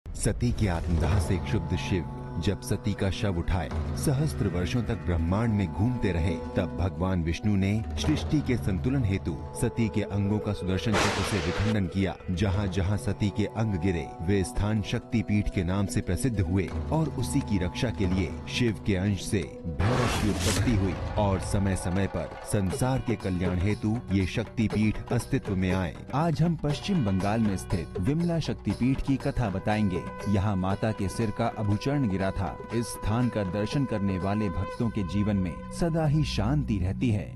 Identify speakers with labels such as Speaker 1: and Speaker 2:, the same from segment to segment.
Speaker 1: सती की आत्मदाह से क्षुब्ध शिव जब सती का शव उठाए सहस्त्र वर्षों तक ब्रह्मांड में घूमते रहे, तब भगवान विष्णु ने सृष्टि के संतुलन हेतु सती के अंगों का सुदर्शन चक्र से विखंडन किया। जहाँ जहाँ सती के अंग गिरे वे स्थान शक्ति पीठ के नाम से प्रसिद्ध हुए और उसी की रक्षा के लिए शिव के अंश से भैरव की उत्पत्ति हुई और समय समय पर संसार के कल्याण हेतु ये शक्ति पीठ अस्तित्व में आए।
Speaker 2: आज हम पश्चिम बंगाल में स्थित विमला शक्ति पीठ की कथा बताएंगे। यहाँ माता के सिर का अभूचरण गिरा था। इस स्थान का दर्शन करने वाले भक्तों के जीवन में सदा ही शांति रहती है।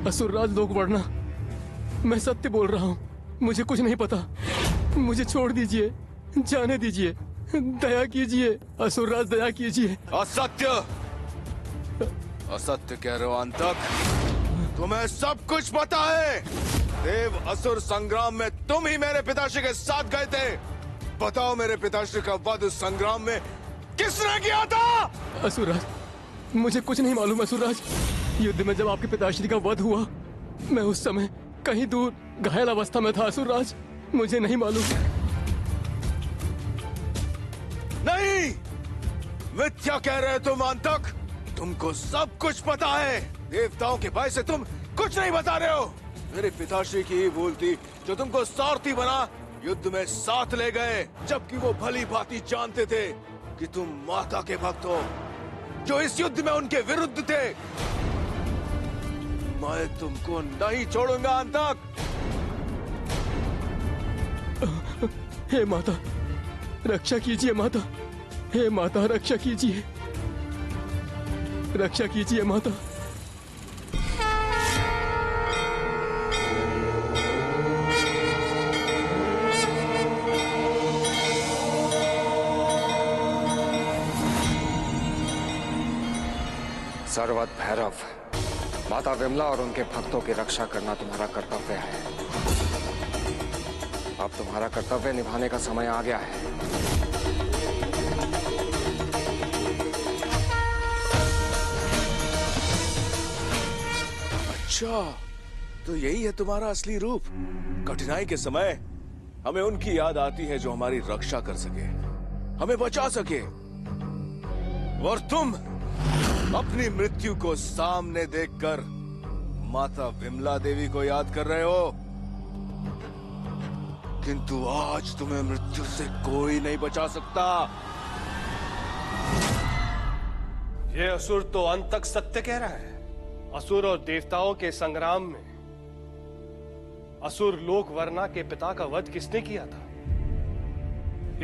Speaker 3: असुरराज लोग वरना मैं सत्य बोल रहा हूँ, मुझे कुछ नहीं पता। मुझे छोड़ दीजिए, जाने दीजिए, दया कीजिए असुरराज, दया कीजिए।
Speaker 4: असत्य, असत्य कह रहे हो अंतक? तुम्हें सब कुछ पता है। देव असुर संग्राम में तुम ही मेरे पिताश्री के साथ गए थे। बताओ मेरे पिताश्री का वध उस संग्राम में किसने किया था?
Speaker 3: असुरराज, मुझे कुछ नहीं मालूम। असुरराज, युद्ध में जब आपके पिताश्री का वध हुआ, मैं उस समय कहीं दूर घायल अवस्था में था। असुरराज, मुझे नहीं मालूम।
Speaker 4: नहीं, मिथ्या कह रहे हो तुम अंतक। तुमको सब कुछ पता है। देवताओं के भय से तुम कुछ नहीं बता रहे हो। मेरे पिताश्री की ही भूल थी जो तुमको सारथी बना युद्ध में साथ ले गए, जबकि वो भली भांति जानते थे कि तुम माता के भक्त हो जो इस युद्ध में उनके विरुद्ध थे। मैं तुमको नहीं छोड़ूंगा अंतक।
Speaker 3: हे माता, रक्षा कीजिए माता। हे माता, रक्षा कीजिए, रक्षा कीजिए माता।
Speaker 5: सर्वत भैरव, माता विमला और उनके भक्तों की रक्षा करना तुम्हारा कर्तव्य है। अब तुम्हारा कर्तव्य निभाने का समय आ गया है।
Speaker 4: अच्छा, तो यही है तुम्हारा असली रूप। कठिनाई के समय हमें उनकी याद आती है जो हमारी रक्षा कर सके, हमें बचा सके, और तुम अपनी मृत्यु को सामने देखकर माता विमला देवी को याद कर रहे हो। किंतु आज तुम्हें मृत्यु से कोई नहीं बचा सकता।
Speaker 6: ये असुर तो अंत तक सत्य कह रहा है। असुर और देवताओं के संग्राम में असुर लोक वर्णा के पिता का वध किसने किया था?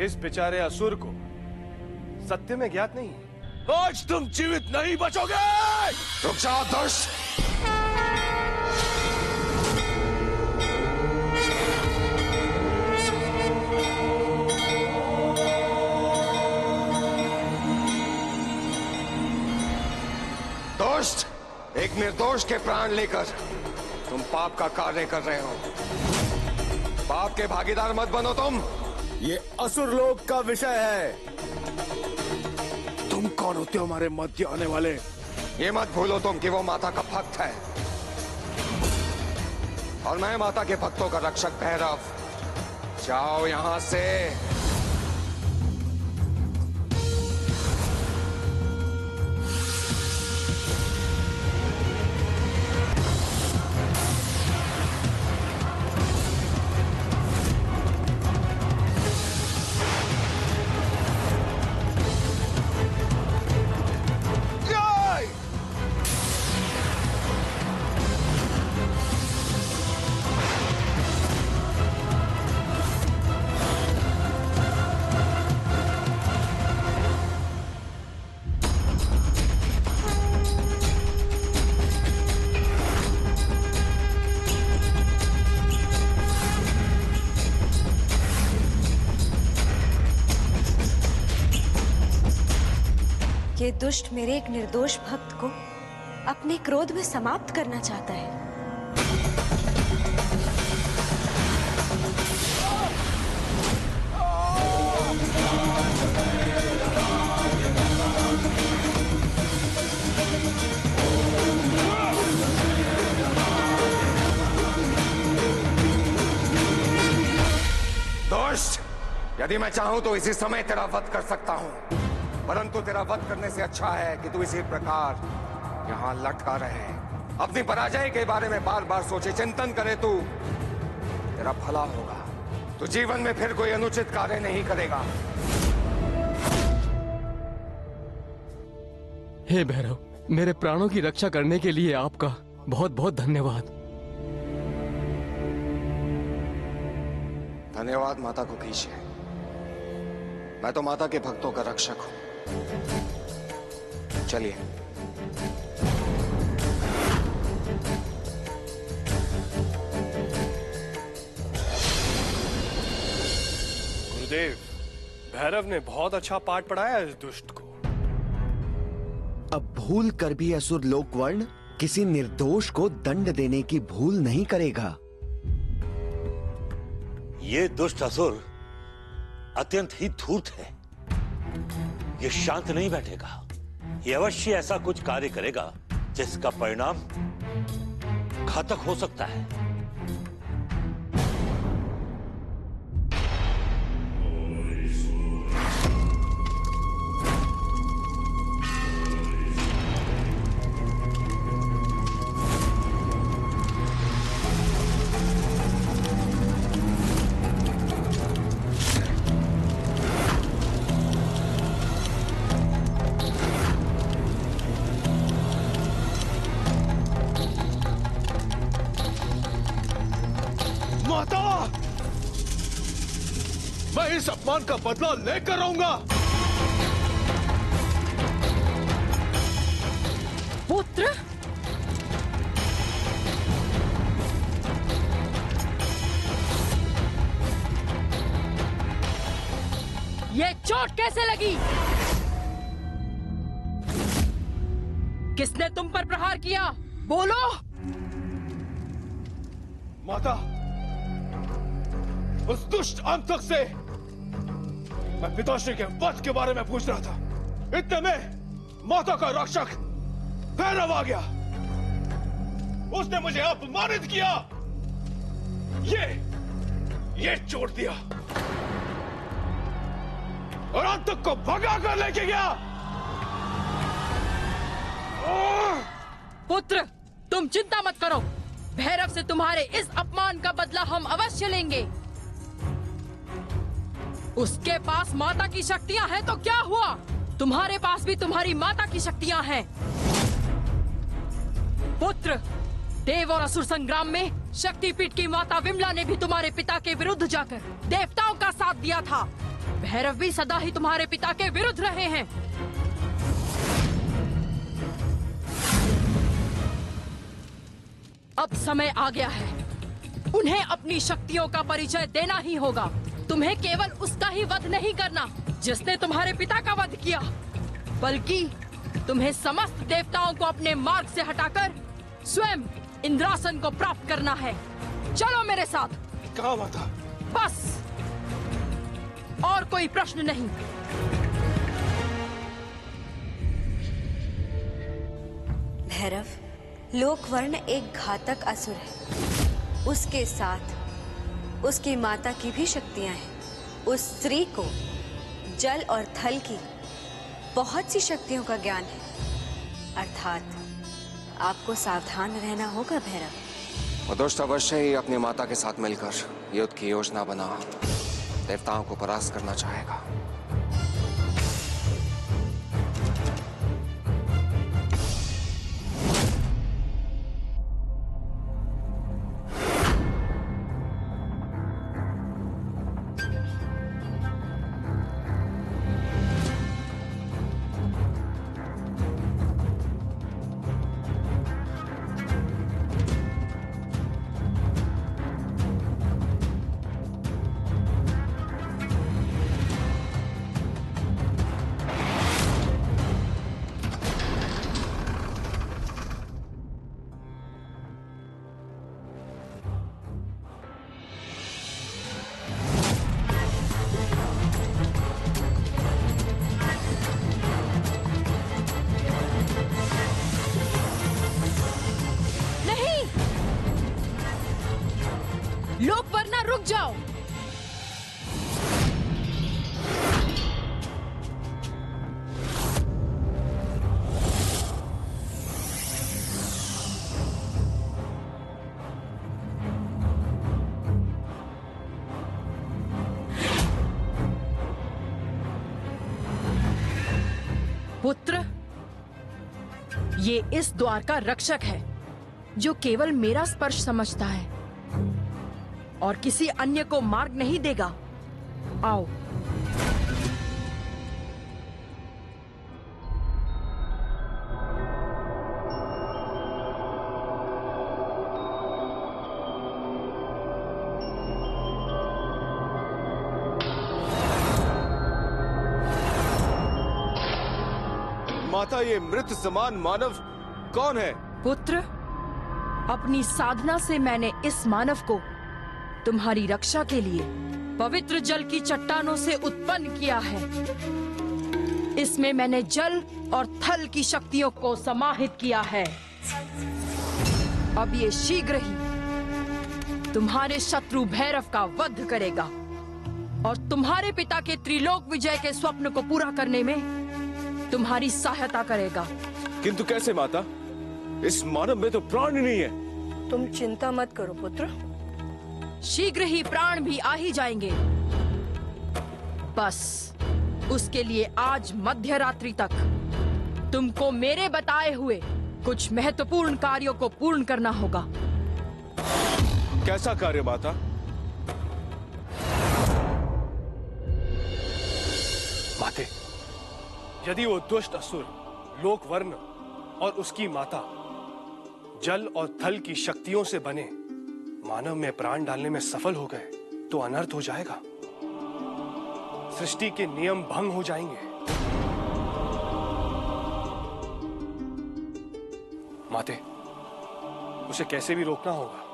Speaker 6: इस बेचारे असुर को सत्य में ज्ञात नहीं है।
Speaker 4: आज तुम जीवित नहीं बचोगे।
Speaker 5: रुक जाओ दुष्ट। दुष्ट, एक निर्दोष के प्राण लेकर तुम पाप का कार्य कर रहे हो। पाप के भागीदार मत बनो तुम।
Speaker 4: ये असुर लोक का विषय है। तुम कौन होते हो हमारे मध्य आने वाले?
Speaker 5: ये मत भूलो तुम कि वो माता का भक्त है और मैं माता के भक्तों का रक्षक भैरव। जाओ यहां से।
Speaker 7: ये दुष्ट मेरे एक निर्दोष भक्त को अपने क्रोध में समाप्त करना चाहता है।
Speaker 5: दुष्ट, यदि मैं चाहूं तो इसी समय तेरा वध कर सकता हूं, परंतु तेरा वध करने से अच्छा है कि तू इसी प्रकार यहाँ लटका रहे। अपनी पराजय के बारे में बार बार सोचे, चिंतन करे तू, तेरा भला होगा। तू जीवन में फिर कोई अनुचित कार्य नहीं करेगा।
Speaker 3: हे भैरव, मेरे प्राणों की रक्षा करने के लिए आपका बहुत बहुत धन्यवाद।
Speaker 5: धन्यवाद माता को कीजिए। मैं तो माता के भक्तों का रक्षक हूं। चलिए।
Speaker 6: गुरुदेव, भैरव ने बहुत अच्छा पाठ पढ़ाया इस दुष्ट को।
Speaker 8: अब भूल कर भी असुर लोकवर्ण किसी निर्दोष को दंड देने की भूल नहीं करेगा।
Speaker 9: ये दुष्ट असुर अत्यंत ही धूर्त है। ये शांत नहीं बैठेगा। ये अवश्य ऐसा कुछ कार्य करेगा जिसका परिणाम घातक हो सकता है।
Speaker 4: माता, मैं इस अपमान का बदला लेकर रहूंगा।
Speaker 10: पुत्र, ये चोट कैसे लगी? किसने तुम पर प्रहार किया? बोलो।
Speaker 4: माता, उस दुष्ट अंतक से मैं पिताश्री के वध के बारे में पूछ रहा था। इतने में माता का रक्षक भैरव आ गया। उसने मुझे अपमानित किया, ये चोट दिया और अंतक को भगा कर लेके गया।
Speaker 10: पुत्र, तुम चिंता मत करो। भैरव से तुम्हारे इस अपमान का बदला हम अवश्य लेंगे। उसके पास माता की शक्तियां हैं तो क्या हुआ? तुम्हारे पास भी तुम्हारी माता की शक्तियां हैं। पुत्र, देव और असुर संग्राम में शक्तिपीठ की माता विमला ने भी तुम्हारे पिता के विरुद्ध जाकर देवताओं का साथ दिया था। भैरव भी सदा ही तुम्हारे पिता के विरुद्ध रहे हैं। अब समय आ गया है। उन्हें अपनी शक्तियों का परिचय देना ही होगा। तुम्हें केवल उसका ही वध नहीं करना जिसने तुम्हारे पिता का वध किया, बल्कि तुम्हें समस्त देवताओं को अपने मार्ग से हटाकर स्वयं इंद्रासन को प्राप्त करना है। चलो मेरे साथ।
Speaker 4: कहाँ माता?
Speaker 10: बस, और कोई प्रश्न नहीं।
Speaker 7: भैरव, लोकवर्ण एक घातक असुर है। उसके साथ उसकी माता की भी शक्तियां हैं। उस स्त्री को जल और थल की बहुत सी शक्तियों का ज्ञान है। अर्थात आपको सावधान रहना होगा भैरव।
Speaker 5: वो दुष्ट अवश्य ही अपनी माता के साथ मिलकर युद्ध की योजना बना देवताओं को परास्त करना चाहेगा।
Speaker 10: लोकवर्ण रुक जाओ। पुत्र, ये इस द्वार का रक्षक है जो केवल मेरा स्पर्श समझता है और किसी अन्य को मार्ग नहीं देगा। आओ।
Speaker 4: माता, ये मृत समान मानव कौन है?
Speaker 10: पुत्र, अपनी साधना से मैंने इस मानव को तुम्हारी रक्षा के लिए पवित्र जल की चट्टानों से उत्पन्न किया है। इसमें मैंने जल और थल की शक्तियों को समाहित किया है। अब ये शीघ्र ही तुम्हारे शत्रु भैरव का वध करेगा और तुम्हारे पिता के त्रिलोक विजय के स्वप्न को पूरा करने में तुम्हारी सहायता करेगा।
Speaker 4: किंतु कैसे माता? इस मानव में तो प्राण ही नहीं है।
Speaker 11: तुम चिंता मत करो पुत्र,
Speaker 10: शीघ्र ही प्राण भी आ ही जाएंगे। बस उसके लिए आज मध्य रात्रि तक तुमको मेरे बताए हुए कुछ महत्वपूर्ण कार्यों को पूर्ण करना होगा।
Speaker 4: कैसा कार्य माता?
Speaker 6: माते, यदि वो दुष्ट असुर लोकवर्ण और उसकी माता जल और थल की शक्तियों से बने मानव में प्राण डालने में सफल हो गए तो अनर्थ हो जाएगा। सृष्टि के नियम भंग हो जाएंगे। माते, उसे कैसे भी रोकना होगा।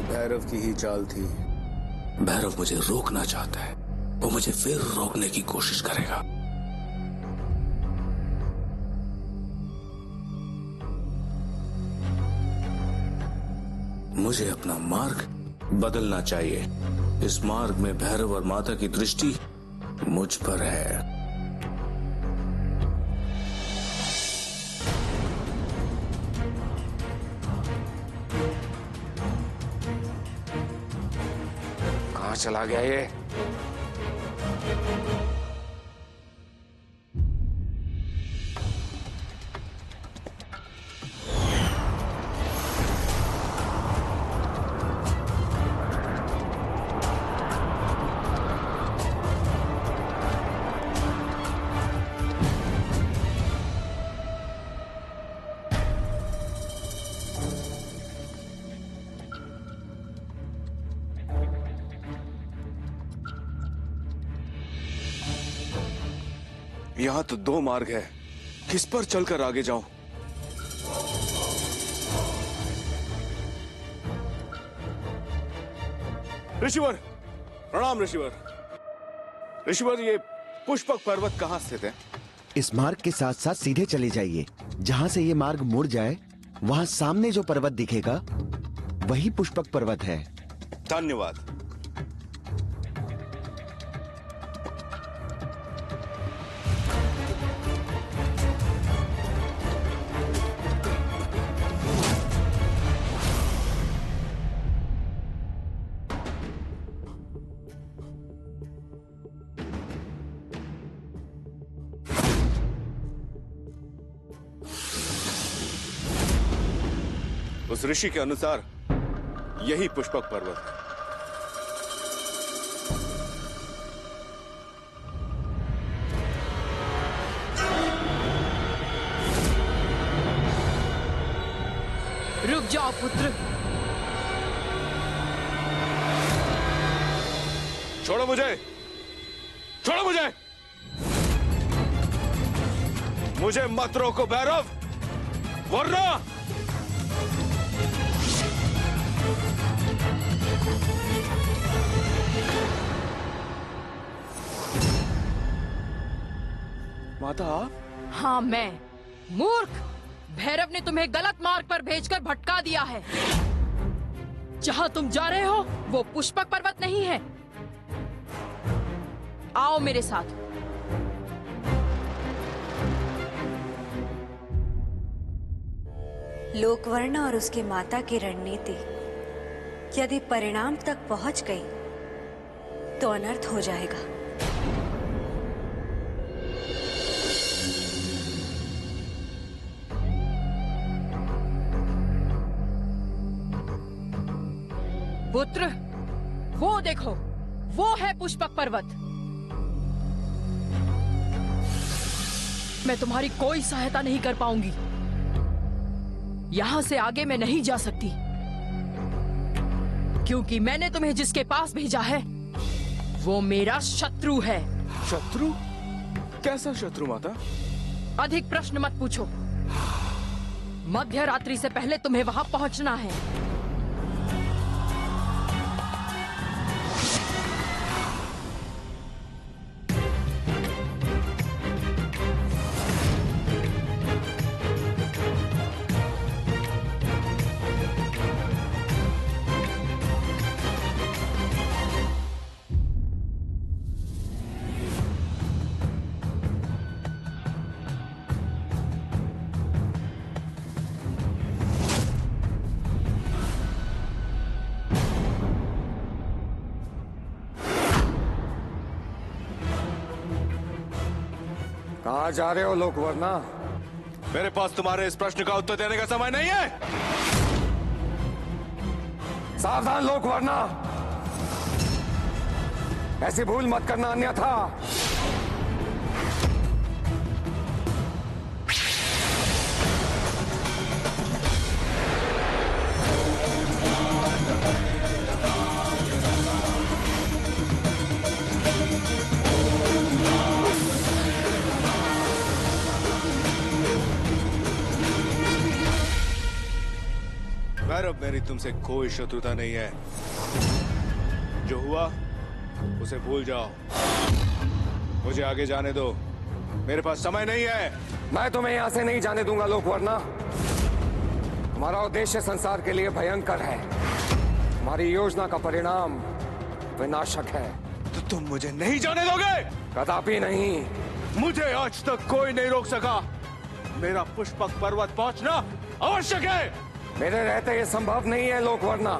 Speaker 4: भैरव की ही चाल थी।
Speaker 12: भैरव मुझे रोकना चाहता है, वो मुझे फिर रोकने की कोशिश करेगा। मुझे अपना मार्ग बदलना चाहिए। इस मार्ग में भैरव और माता की दृष्टि मुझ पर है।
Speaker 5: कहाँ चला गया ये?
Speaker 4: यहाँ तो दो मार्ग है, किस पर चलकर आगे जाऊं? ऋषिवर, प्रणाम ऋषिवर। ऋषिवर, ये पुष्पक पर्वत कहाँ स्थित है?
Speaker 8: इस मार्ग के साथ साथ सीधे चले जाइए। जहाँ से ये मार्ग मुड़ जाए वहाँ सामने जो पर्वत दिखेगा वही पुष्पक पर्वत है।
Speaker 4: धन्यवाद। उस ऋषि के अनुसार यही पुष्पक पर्वत है।
Speaker 10: रुक जाओ पुत्र।
Speaker 4: छोड़ो मुझे, छोड़ो मुझे, मुझे मत रोको भैरव, वरना माता।
Speaker 10: हाँ मैं मूर्ख, भैरव ने तुम्हें गलत मार्ग पर भेजकर भटका दिया है। जहां तुम जा रहे हो वो पुष्पक पर्वत नहीं है। आओ मेरे साथ।
Speaker 7: लोकवर्ण और उसकी माता की रणनीति यदि परिणाम तक पहुंच गई तो अनर्थ हो जाएगा।
Speaker 10: पुत्र, वो देखो, वो है पुष्पक पर्वत। मैं तुम्हारी कोई सहायता नहीं कर पाऊंगी। यहां से आगे मैं नहीं जा सकती, क्योंकि मैंने तुम्हें जिसके पास भेजा है वो मेरा शत्रु है।
Speaker 4: शत्रु? कैसा शत्रु माता?
Speaker 10: अधिक प्रश्न मत पूछो। मध्य रात्रि से पहले तुम्हें वहां पहुंचना है।
Speaker 5: कहाँ जा रहे हो लोकवर्णा?
Speaker 4: मेरे पास तुम्हारे इस प्रश्न का उत्तर देने का समय नहीं है।
Speaker 5: सावधान लोकवर्णा, ऐसी भूल मत करना अन्यथा।
Speaker 4: भैरव, मेरी तुमसे कोई शत्रुता नहीं है। जो हुआ उसे भूल जाओ। मुझे आगे जाने दो, मेरे पास समय नहीं है।
Speaker 5: मैं तुम्हें यहां से नहीं जाने दूंगा लोकवर्णा। तुम्हारा उद्देश्य संसार के लिए भयंकर है। तुम्हारी योजना का परिणाम विनाशक है।
Speaker 4: तो तुम मुझे नहीं जाने दोगे?
Speaker 5: कदापि नहीं।
Speaker 4: मुझे आज तक कोई नहीं रोक सका। मेरा पुष्पक पर्वत पहुंचना आवश्यक है।
Speaker 5: मेरे रहते ये संभव नहीं है लोकवर्णा।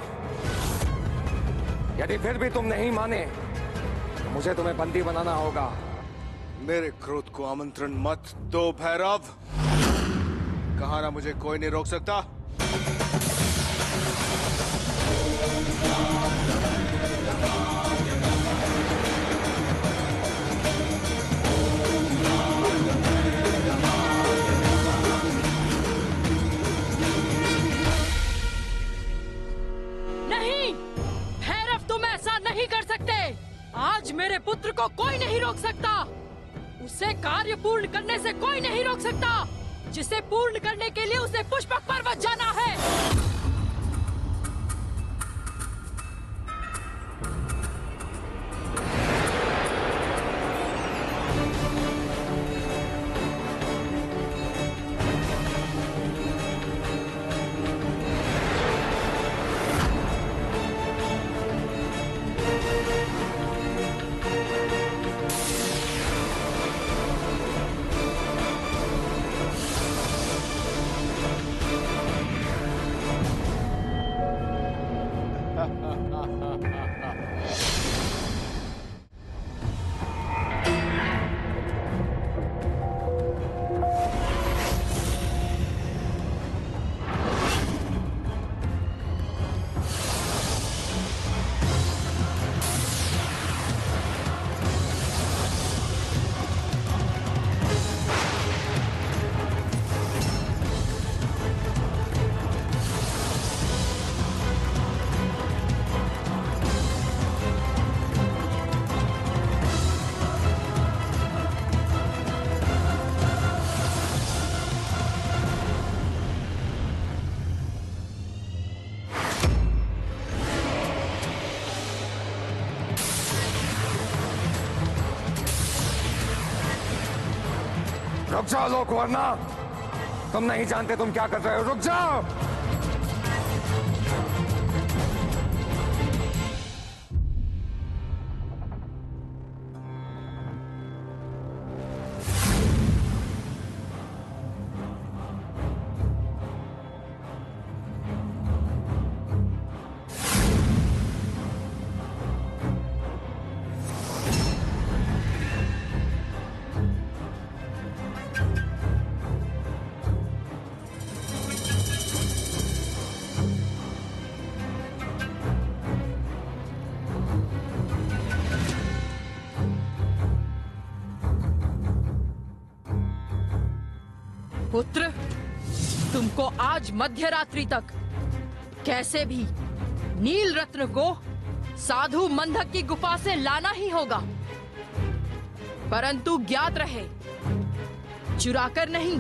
Speaker 5: यदि फिर भी तुम नहीं माने तो मुझे तुम्हें बंदी बनाना होगा।
Speaker 4: मेरे क्रोध को आमंत्रण मत दो भैरव। कहा ना, मुझे कोई नहीं रोक सकता।
Speaker 10: आज मेरे पुत्र को कोई नहीं रोक सकता। उसे कार्य पूर्ण करने से कोई नहीं रोक सकता। जिसे पूर्ण करने के लिए उसे पुष्पक पर्वत जाना है।
Speaker 5: रुक जाओ लोकवर्ण, तुम नहीं जानते तुम क्या कर रहे हो, रुक जाओ।
Speaker 10: पुत्र, तुमको आज मध्यरात्रि तक कैसे भी नील रत्न को साधु मंधक की गुफा से लाना ही होगा, परंतु ज्ञात रहे चुराकर नहीं,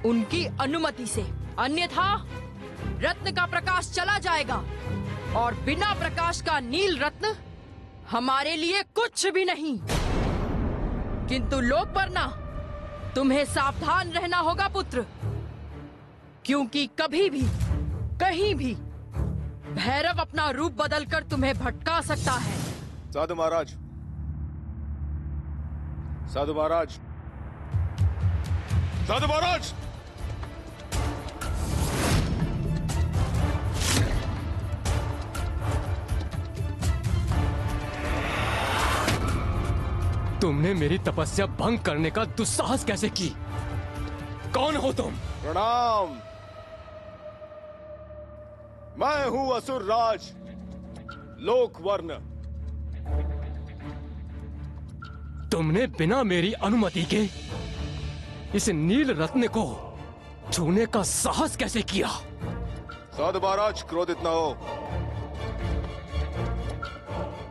Speaker 10: उनकी अनुमति से, अन्यथा रत्न का प्रकाश चला जाएगा और बिना प्रकाश का नील रत्न हमारे लिए कुछ भी नहीं। किंतु लोकवर्ण, तुम्हें सावधान रहना होगा पुत्र, क्योंकि कभी भी कहीं भी भैरव अपना रूप बदलकर तुम्हें भटका सकता है।
Speaker 4: साधु महाराज, साधु महाराज, साधु महाराज!
Speaker 3: तुमने मेरी तपस्या भंग करने का दुस्साहस कैसे की? कौन हो तुम?
Speaker 4: प्रणाम, मैं हूं असुर राज लोकवर्ण।
Speaker 3: तुमने बिना मेरी अनुमति के इस नील रत्न को छूने का साहस कैसे किया?
Speaker 4: साधु महाराज, क्रोधित न हो।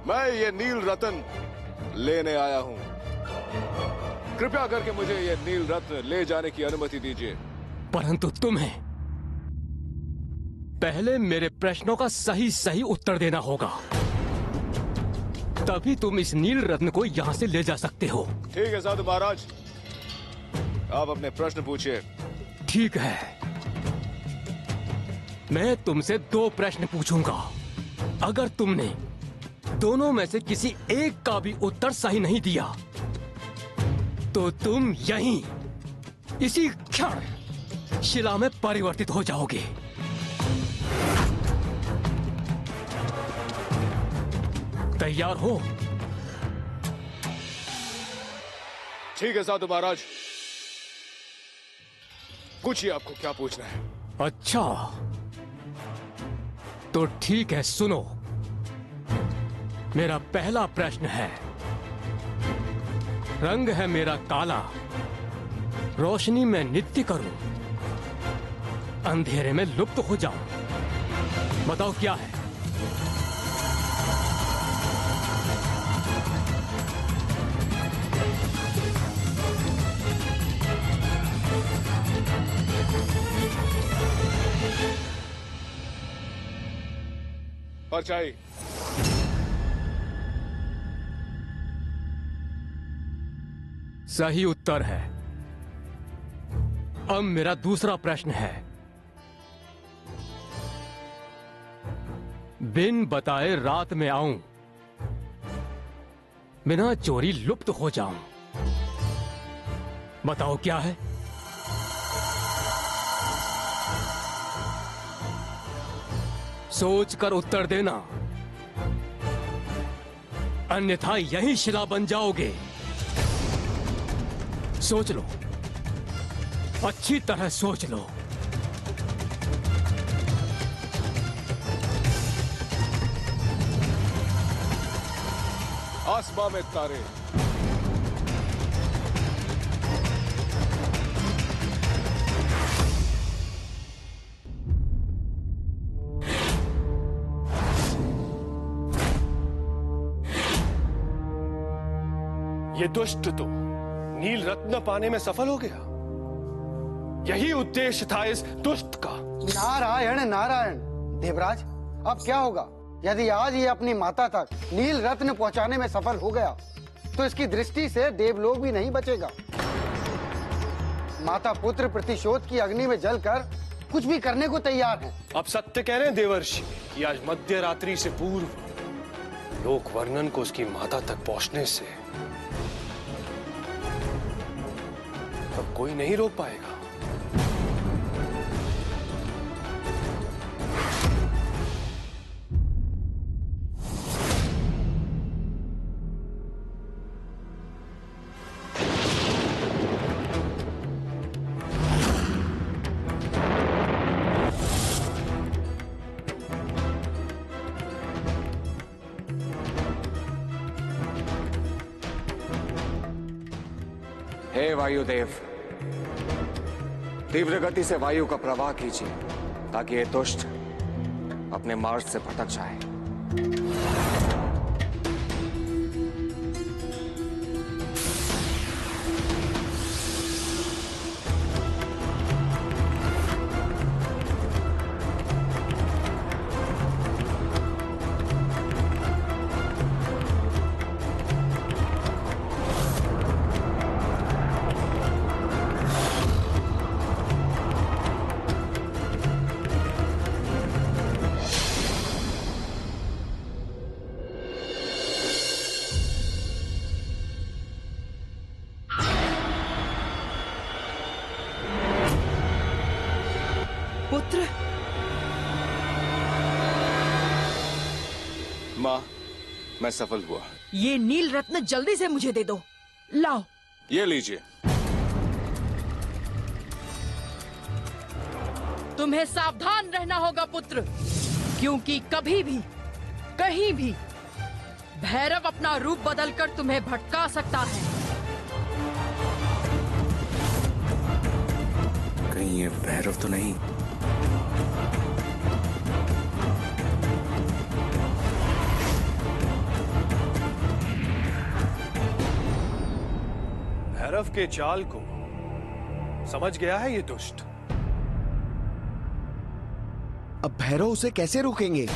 Speaker 4: मैं ये नील रत्न लेने आया हूं। कृपया करके मुझे ये नील रत्न ले जाने की अनुमति दीजिए।
Speaker 3: परंतु तुम्हें पहले मेरे प्रश्नों का सही सही उत्तर देना होगा, तभी तुम इस नील रत्न को यहां से ले जा सकते हो।
Speaker 4: ठीक है साधु महाराज, आप अपने प्रश्न पूछिए।
Speaker 3: ठीक है, मैं तुमसे 2 प्रश्न पूछूंगा। अगर तुमने दोनों में से किसी एक का भी उत्तर सही नहीं दिया तो तुम यहीं इसी क्षण शिला में परिवर्तित हो जाओगे। तैयार हो?
Speaker 4: ठीक है साधु महाराज, पूछिए आपको क्या पूछना है।
Speaker 3: अच्छा, तो ठीक है, सुनो। मेरा पहला प्रश्न है, रंग है मेरा काला, रोशनी में नृत्य करूं, अंधेरे में लुप्त हो जाऊं, बताओ क्या है?
Speaker 4: परछाई।
Speaker 3: सही उत्तर है। अब मेरा दूसरा प्रश्न है, बिन बताए रात में आऊं, बिना चोरी लुप्त हो जाऊं, बताओ क्या है? सोच कर उत्तर देना, अन्यथा यही शिला बन जाओगे। सोच लो, अच्छी तरह सोच लो।
Speaker 4: आसमां में तारे,
Speaker 6: ये दुष्ट तो नील रत्न पाने में सफल हो गया। यही उद्देश्य था इस दुष्ट का।
Speaker 11: नारायण नारायण। देवराज, अब क्या होगा यदि आज ये अपनी माता तक नील रत्न पहुंचाने में सफल हो गया? तो इसकी दृष्टि से देवलोक भी नहीं बचेगा। माता पुत्र प्रतिशोध की अग्नि में जलकर कुछ भी करने को तैयार हैं।
Speaker 6: अब सत्य कह रहे हैं देवर्षि कि आज मध्य रात्रि से पूर्व लोक वर्णन को उसकी माता तक पहुंचने से अब कोई नहीं रोक पाएगा।
Speaker 5: हे वायुदेव, तीव्र गति से वायु का प्रवाह कीजिए ताकि ये दुष्ट अपने मार्ग से भटक जाए।
Speaker 10: पुत्र,
Speaker 4: माँ, मैं सफल हुआ।
Speaker 10: ये नील रत्न जल्दी से मुझे दे दो। लाओ।
Speaker 4: ये लीजिए।
Speaker 10: तुम्हें सावधान रहना होगा पुत्र, क्योंकि कभी भी कहीं भी भैरव अपना रूप बदलकर तुम्हें भटका सकता है।
Speaker 12: कहीं ये भैरव तो नहीं?
Speaker 6: भैरव के चाल को समझ गया है ये दुष्ट।
Speaker 8: अब भैरव उसे कैसे रोकेंगे?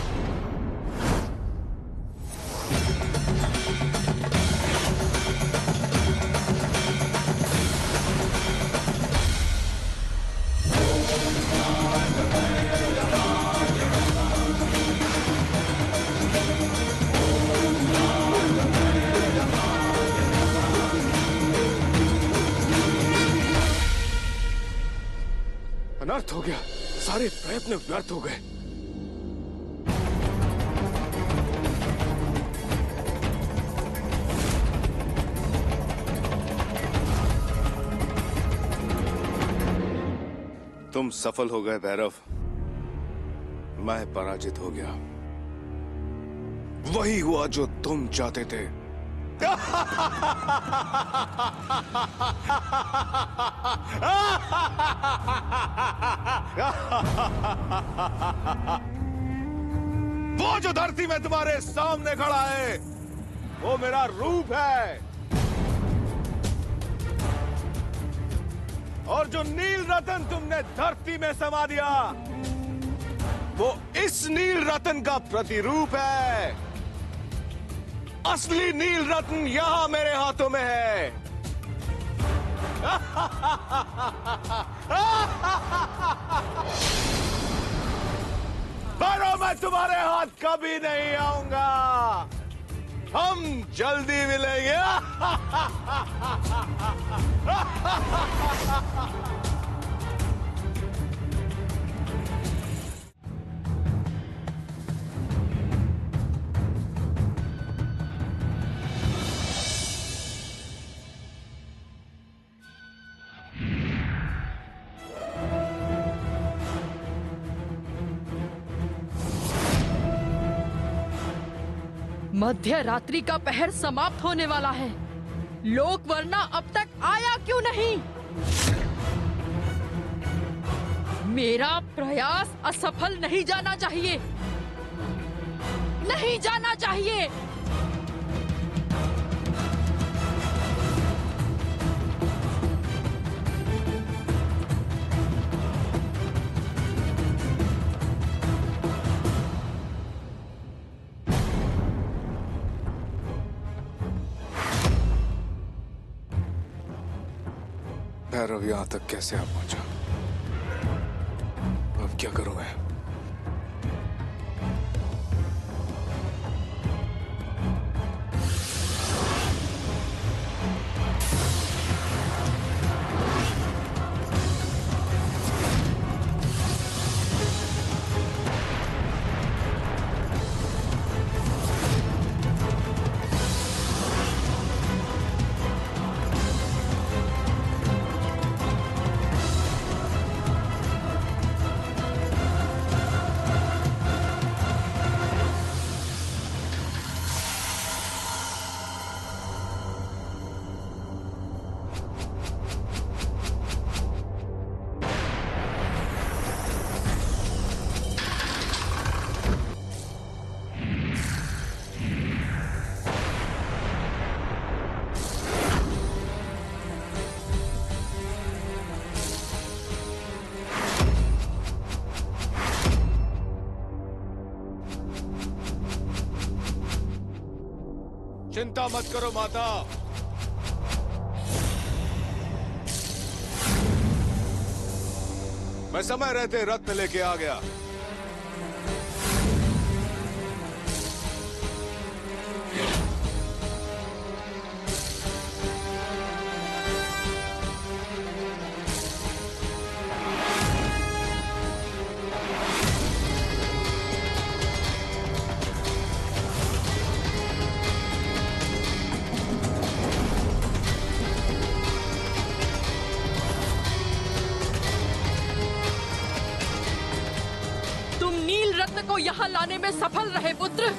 Speaker 4: अनर्थ हो गया, सारे प्रयत्न व्यर्थ हो गए। तुम सफल हो गए भैरव, मैं पराजित हो गया। वही हुआ जो तुम चाहते थे। वो जो धरती में तुम्हारे सामने खड़ा है, वो मेरा रूप है। और जो नील रतन तुमने धरती में समा दिया, वो इस नील रतन का प्रतिरूप है। असली नील रत्न यहां मेरे हाथों में है। पर मैं तुम्हारे हाथ कभी नहीं आऊंगा। हम जल्दी मिलेंगे।
Speaker 10: मध्य रात्रि का पहर समाप्त होने वाला है। लोकवर्णा अब तक आया क्यों नहीं? मेरा प्रयास असफल नहीं जाना चाहिए, नहीं जाना चाहिए।
Speaker 4: भैरव यहां तक कैसे आ पहुंचा? अब क्या करूं मैं? चिंता मत करो माता, मैं समय रहते रत्न लेके आ गया।
Speaker 10: को यहाँ लाने में सफल रहे पुत्र,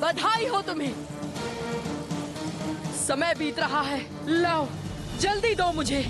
Speaker 10: बधाई हो तुम्हें। समय बीत रहा है, लाओ जल्दी दो मुझे।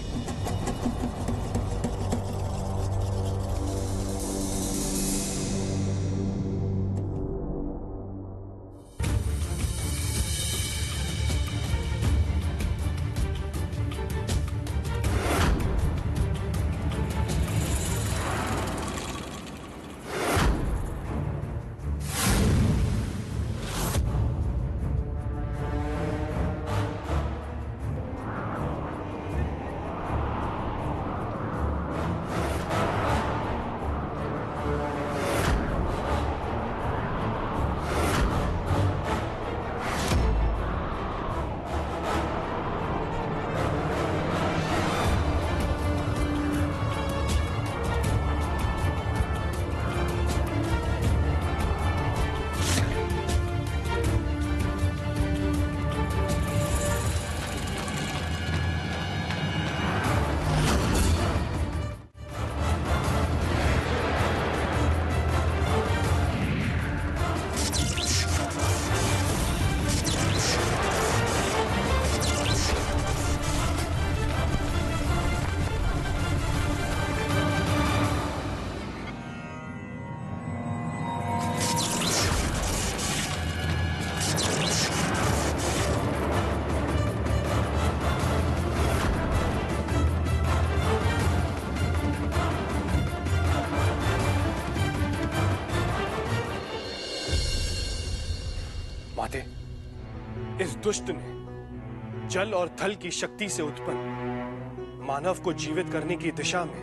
Speaker 6: इस दुष्ट ने जल और थल की शक्ति से उत्पन्न मानव को जीवित करने की दिशा में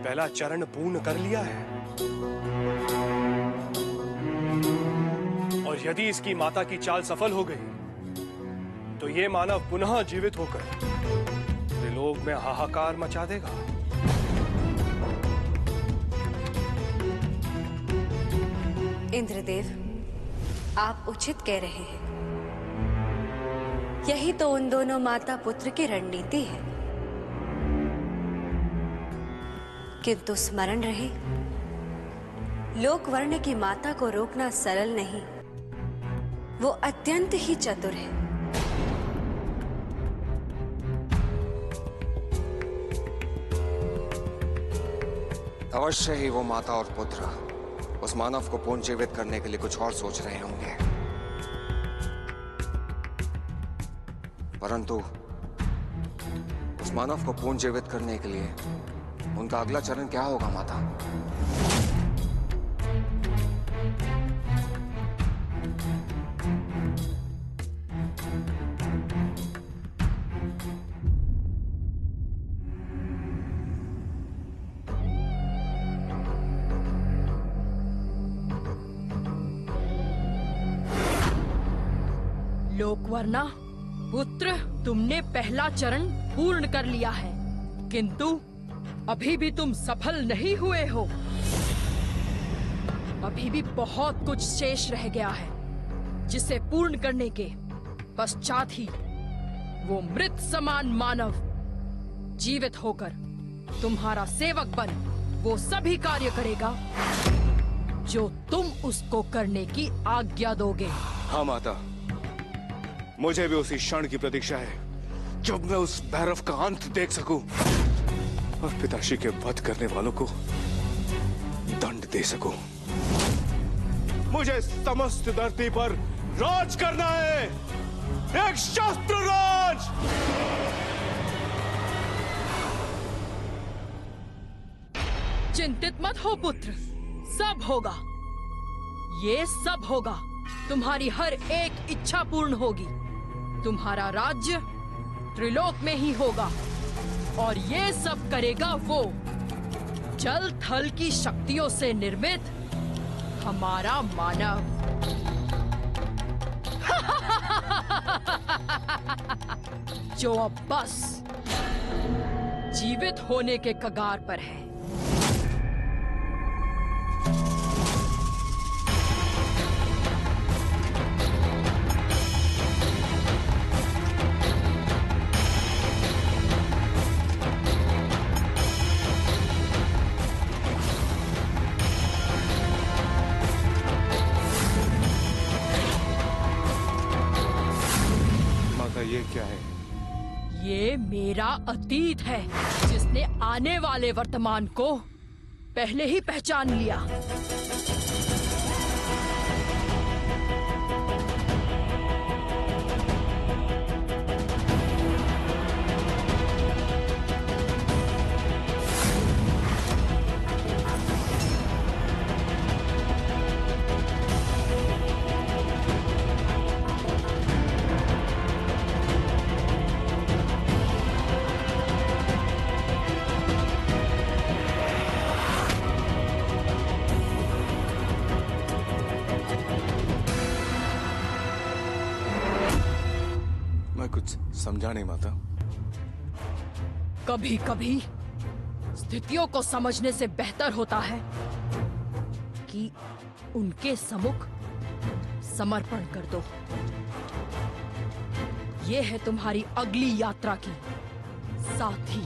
Speaker 6: पहला चरण पूर्ण कर लिया है। और यदि इसकी माता की चाल सफल हो गई तो ये मानव पुनः जीवित होकर त्रिलोक में हाहाकार मचा देगा।
Speaker 7: इंद्रदेव, आप उचित कह रहे हैं। यही तो उन दोनों माता पुत्र की रणनीति है। किंतु स्मरण रहे, लोकवर्ण की माता को रोकना सरल नहीं, वो अत्यंत ही चतुर है।
Speaker 5: अवश्य ही वो माता और पुत्र उस मानव को पुनर्जीवित करने के लिए कुछ और सोच रहे होंगे, परंतु उस मानव को पुनर्जीवित करने के लिए उनका अगला चरण क्या होगा माता?
Speaker 10: लोकवर्णा पुत्र, तुमने पहला चरण पूर्ण कर लिया है, किंतु अभी भी तुम सफल नहीं हुए हो। अभी भी बहुत कुछ शेष रह गया है, जिसे पूर्ण करने के पश्चात ही वो मृत समान मानव जीवित होकर तुम्हारा सेवक बन वो सभी कार्य करेगा जो तुम उसको करने की आज्ञा दोगे।
Speaker 6: हाँ माता, मुझे भी उसी क्षण की प्रतीक्षा है जब मैं उस भैरव का अंत देख सकूं और पिताश्री के वध करने वालों को दंड दे सकूं। मुझे समस्त धरती पर राज करना है, एक शस्त्र राज।
Speaker 10: चिंतित मत हो पुत्र, सब होगा, ये सब होगा। तुम्हारी हर एक इच्छा पूर्ण होगी। तुम्हारा राज्य त्रिलोक में ही होगा और ये सब करेगा वो जल थल की शक्तियों से निर्मित हमारा मानव। जो अब बस जीवित होने के कगार पर है।
Speaker 6: ये क्या है?
Speaker 10: ये मेरा अतीत है, जिसने आने वाले वर्तमान को पहले ही पहचान लिया।
Speaker 6: समझा नहीं माता।
Speaker 10: कभी कभी स्थितियों को समझने से बेहतर होता है कि उनके सम्मुख समर्पण कर दो। ये है तुम्हारी अगली यात्रा की साथी।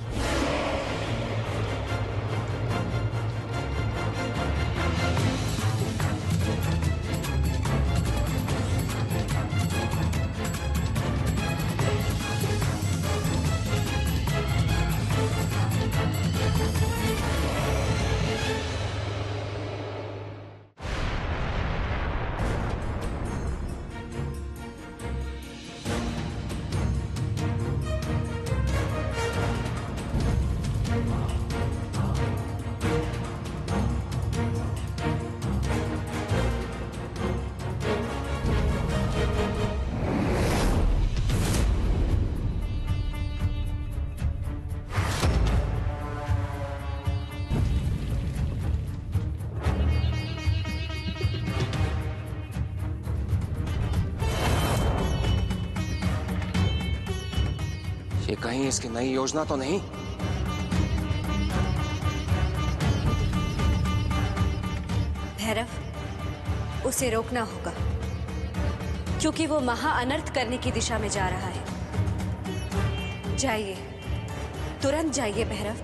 Speaker 5: ये कहीं इसकी नई योजना तो नहीं?
Speaker 7: भैरव, उसे रोकना होगा क्योंकि वो महा अनर्थ करने की दिशा में जा रहा है। जाइए, तुरंत जाइए भैरव।